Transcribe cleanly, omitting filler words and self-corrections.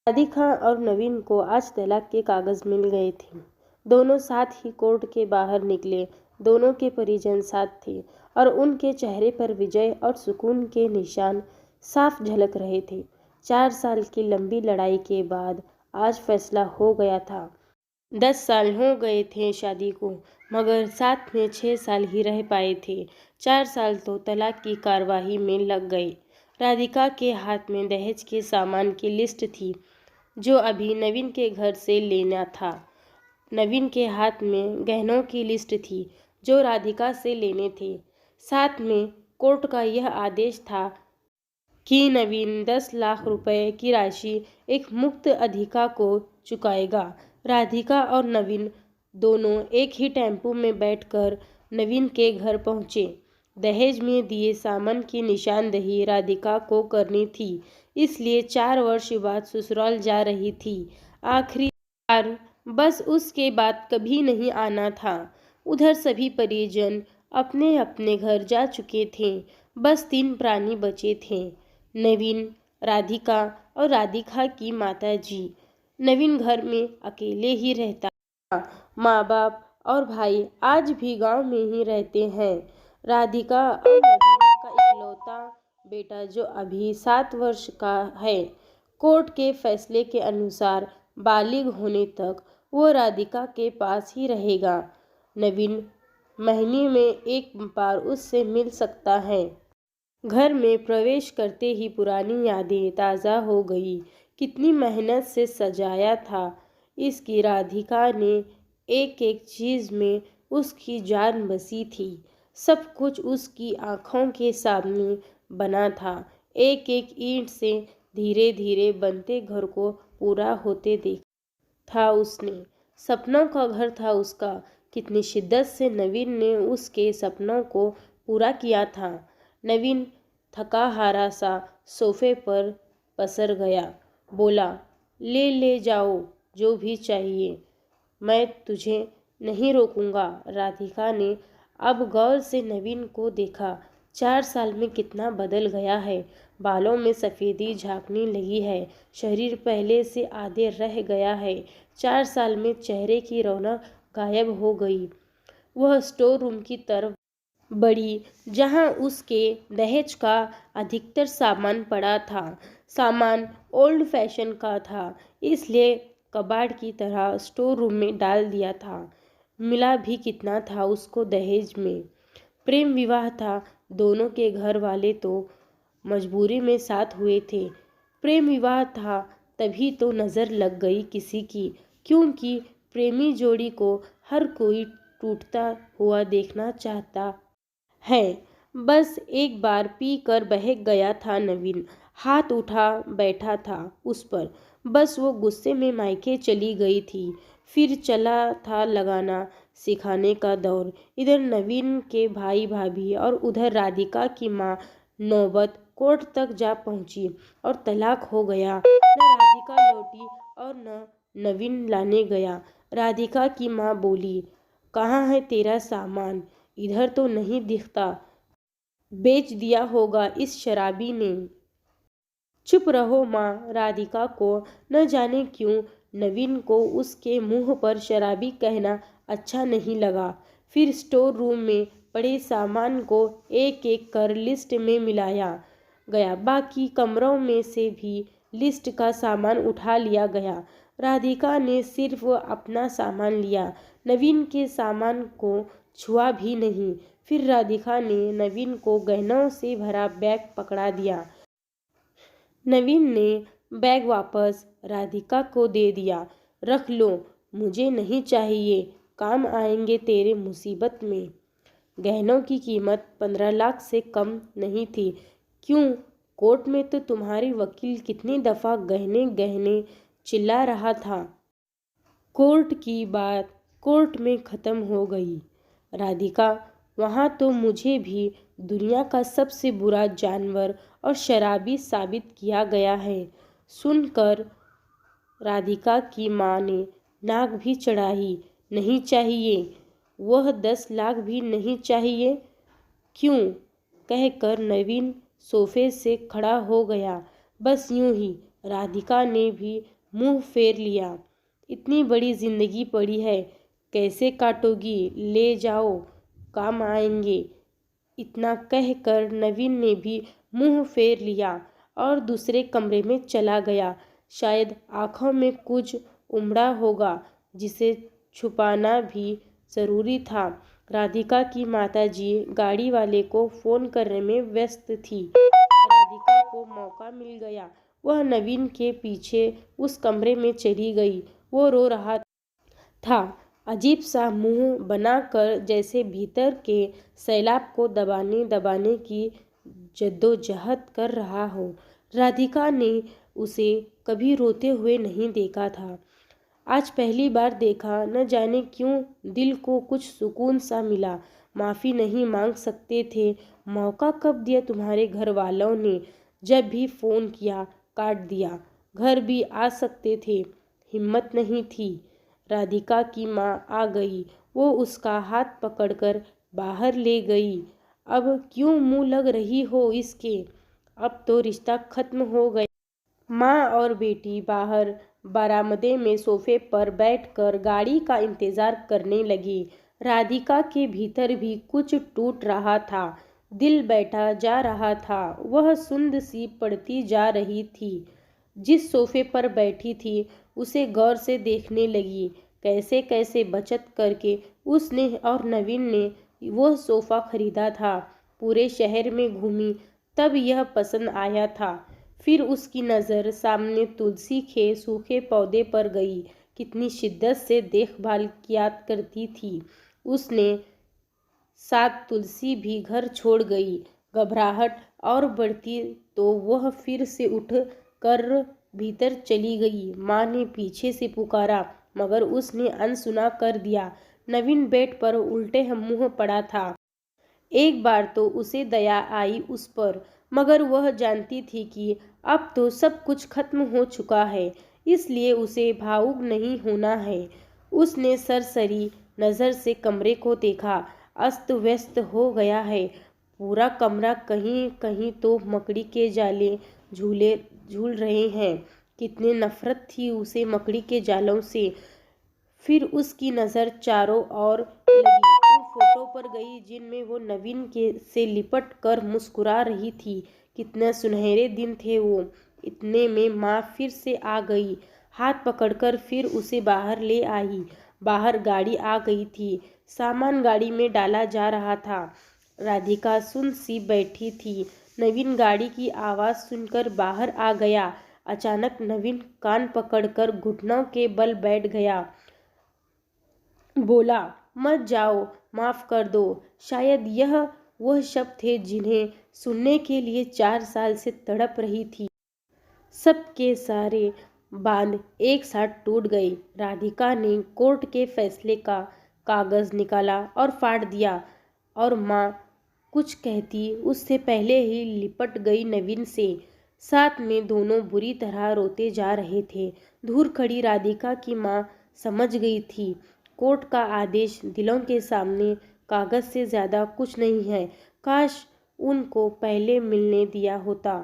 राधिका और नवीन को आज तलाक के कागज मिल गए थे। दोनों साथ ही कोर्ट के बाहर निकले। दोनों के परिजन साथ थे और उनके चेहरे पर विजय और सुकून के निशान साफ झलक रहे थे। 4 साल की लंबी लड़ाई के बाद आज फैसला हो गया था। 10 साल हो गए थे शादी को, मगर साथ में 6 साल ही रह पाए थे। 4 साल तो तलाक की कार्रवाई में लग गए। राधिका के हाथ में दहेज के सामान की लिस्ट थी जो अभी नवीन के घर से लेना था। नवीन के हाथ में गहनों की लिस्ट थी जो राधिका से लेने थे। साथ में कोर्ट का यह आदेश था कि नवीन 10 लाख रुपए की राशि एक मुक्त अधिका को चुकाएगा। राधिका और नवीन दोनों एक ही टेम्पो में बैठकर नवीन के घर पहुंचे। दहेज में दिए सामान की निशानदेही राधिका को करनी थी, इसलिए 4 वर्ष बाद ससुराल जा रही थी। आखिरी बार बस उसके बाद कभी नहीं आना था। उधर सभी परिजन अपने अपने घर जा चुके थे। बस 3 प्राणी बचे थे, नवीन, राधिका और राधिका की माताजी। नवीन घर में अकेले ही रहता था। माँ बाप और भाई आज भी गांव में ही रहते हैं। राधिका और नवीन का इकलौता बेटा जो अभी 7 वर्ष का है। कोर्ट के फैसले के अनुसार बालिग होने तक वो राधिका के पास ही रहेगा। नवीन महीने में एक बार उससे मिल सकता है। घर में प्रवेश करते ही पुरानी यादें ताज़ा हो गई। कितनी मेहनत से सजाया था इसकी। राधिका ने एक एक चीज़ में उसकी जान बसी थी। सब कुछ उसकी आँखों के सामने बना था। एक एक ईंट से धीरे धीरे बनते घर को पूरा होते देखा था उसने। सपनों का घर था उसका। कितनी शिद्दत से नवीन ने उसके सपनों को पूरा किया था। नवीन थका हारा सा सोफे पर पसर गया। बोला, ले ले जाओ जो भी चाहिए, मैं तुझे नहीं रोकूंगा। राधिका ने अब गौर से नवीन को देखा। 4 साल में कितना बदल गया है। बालों में सफ़ेदी झांकने लगी है। शरीर पहले से आधे रह गया है। 4 साल में चेहरे की रौनक गायब हो गई। वह स्टोर रूम की तरफ बढ़ी जहां उसके दहेज का अधिकतर सामान पड़ा था। सामान ओल्ड फैशन का था, इसलिए कबाड़ की तरह स्टोर रूम में डाल दिया था। मिला भी कितना था उसको दहेज में। प्रेम विवाह था। दोनों के घर वाले तो मजबूरी में साथ हुए थे। प्रेम विवाह था तभी तो नज़र लग गई किसी की, क्योंकि प्रेमी जोड़ी को हर कोई टूटता हुआ देखना चाहता है। बस एक बार पी कर बहक गया था नवीन। हाथ उठा बैठा था उस पर। बस वो गुस्से में मायके चली गई थी। फिर चला था लगाना सिखाने का दौर। इधर नवीन के भाई भाभी और उधर राधिका की माँ। नौबत कोर्ट तक जा पहुंची और तलाक हो गया। न राधिका लौटी और न नवीन लाने गया। राधिका की माँ बोली, कहाँ है तेरा सामान? इधर तो नहीं दिखता। बेच दिया होगा इस शराबी ने। चुप रहो माँ। राधिका को न जाने क्यों नवीन को उसके मुंह पर शराबी कहना अच्छा नहीं लगा। फिर स्टोर रूम में पड़े सामान को एक एक कर लिस्ट में मिलाया गया। बाकी कमरों में से भी लिस्ट का सामान उठा लिया गया। राधिका ने सिर्फ अपना सामान लिया, नवीन के सामान को छुआ भी नहीं। फिर राधिका ने नवीन को गहनों से भरा बैग पकड़ा दिया। नवीन ने बैग वापस राधिका को दे दिया। रख लो, मुझे नहीं चाहिए, काम आएंगे तेरे मुसीबत में। गहनों की कीमत 15 लाख से कम नहीं थी। क्यों? कोर्ट में तो तुम्हारी वकील कितनी दफ़ा गहने गहने चिल्ला रहा था। कोर्ट की बात कोर्ट में ख़त्म हो गई। राधिका, वहाँ तो मुझे भी दुनिया का सबसे बुरा जानवर और शराबी साबित किया गया है। सुनकर राधिका की माँ ने नाक भी चढ़ाई। नहीं चाहिए, वह 10 लाख भी नहीं चाहिए। क्यों? कहकर नवीन सोफे से खड़ा हो गया। बस यूं ही। राधिका ने भी मुंह फेर लिया। इतनी बड़ी जिंदगी पड़ी है, कैसे काटोगी? ले जाओ, काम आएंगे। इतना कहकर नवीन ने भी मुंह फेर लिया और दूसरे कमरे में चला गया। शायद आंखों में कुछ उमड़ा होगा जिसे छुपाना भी जरूरी था। राधिका की माताजी गाड़ी वाले को फोन करने में व्यस्त थी। राधिका को मौका मिल गया। वह नवीन के पीछे उस कमरे में चली गई। वो रो रहा था, अजीब सा मुंह बनाकर, जैसे भीतर के सैलाब को दबाने दबाने की जद्दोजहद कर रहा हो। राधिका ने उसे कभी रोते हुए नहीं देखा था। आज पहली बार देखा। न जाने क्यों दिल को कुछ सुकून सा मिला। माफ़ी नहीं मांग सकते थे? मौका कब दिया तुम्हारे घर वालों ने? जब भी फ़ोन किया काट दिया। घर भी आ सकते थे, हिम्मत नहीं थी। राधिका की माँ आ गई। वो उसका हाथ पकड़कर बाहर ले गई। अब क्यों मुँह लग रही हो इसके? अब तो रिश्ता खत्म हो गया। माँ और बेटी बाहर बरामदे में सोफे पर बैठकर गाड़ी का इंतजार करने लगी। राधिका के भीतर भी कुछ टूट रहा था। दिल बैठा जा रहा था। वह सुंद सी पड़ती जा रही थी। जिस सोफे पर बैठी थी उसे गौर से देखने लगी। कैसे कैसे बचत करके उसने और नवीन ने वो सोफ़ा खरीदा था। पूरे शहर में घूमी, तब यह पसंद आया था। फिर उसकी नज़र सामने तुलसी के सूखे पौधे पर गई। कितनी शिद्दत से देखभाल किया करती थी उसने। साथ तुलसी भी घर छोड़ गई। घबराहट और बढ़ती तो वह फिर से उठ कर भीतर चली गई। माँ ने पीछे से पुकारा, मगर उसने अनसुना कर दिया। नवीन बेड पर उल्टे मुंह पड़ा था। एक बार तो उसे दया आई उस पर, मगर वह जानती थी कि अब तो सब कुछ खत्म हो चुका है, इसलिए उसे भावुक नहीं होना है। उसने सरसरी नज़र से कमरे को देखा। अस्त व्यस्त हो गया है पूरा कमरा। कहीं कहीं तो मकड़ी के जाले झूल रहे हैं। कितनी नफरत थी उसे मकड़ी के जालों से। फिर उसकी नज़र चारों ओर लगी, उन फोटो पर गई जिनमें वो नवीन के से लिपट कर मुस्कुरा रही थी। कितने सुनहरे दिन थे वो। इतने में माँ फिर से आ गई। हाथ पकड़कर फिर उसे बाहर ले आई। बाहर गाड़ी आ गई थी। सामान गाड़ी में डाला जा रहा था। राधिका सुन सी बैठी थी। नवीन गाड़ी की आवाज़ सुनकर बाहर आ गया। अचानक नवीन कान पकड़कर घुटनों के बल बैठ गया। बोला, मत जाओ, माफ़ कर दो। शायद यह वह शब्द थे जिन्हें सुनने के लिए 4 साल से तड़प रही थी। सबके सारे बांध एक साथ टूट गए। राधिका ने कोर्ट के फैसले का कागज़ निकाला और फाड़ दिया, और माँ कुछ कहती उससे पहले ही लिपट गई नवीन से। साथ में दोनों बुरी तरह रोते जा रहे थे। दूर खड़ी राधिका की माँ समझ गई थी। कोर्ट का आदेश दिलों के सामने कागज़ से ज़्यादा कुछ नहीं है। काश उनको पहले मिलने दिया होता।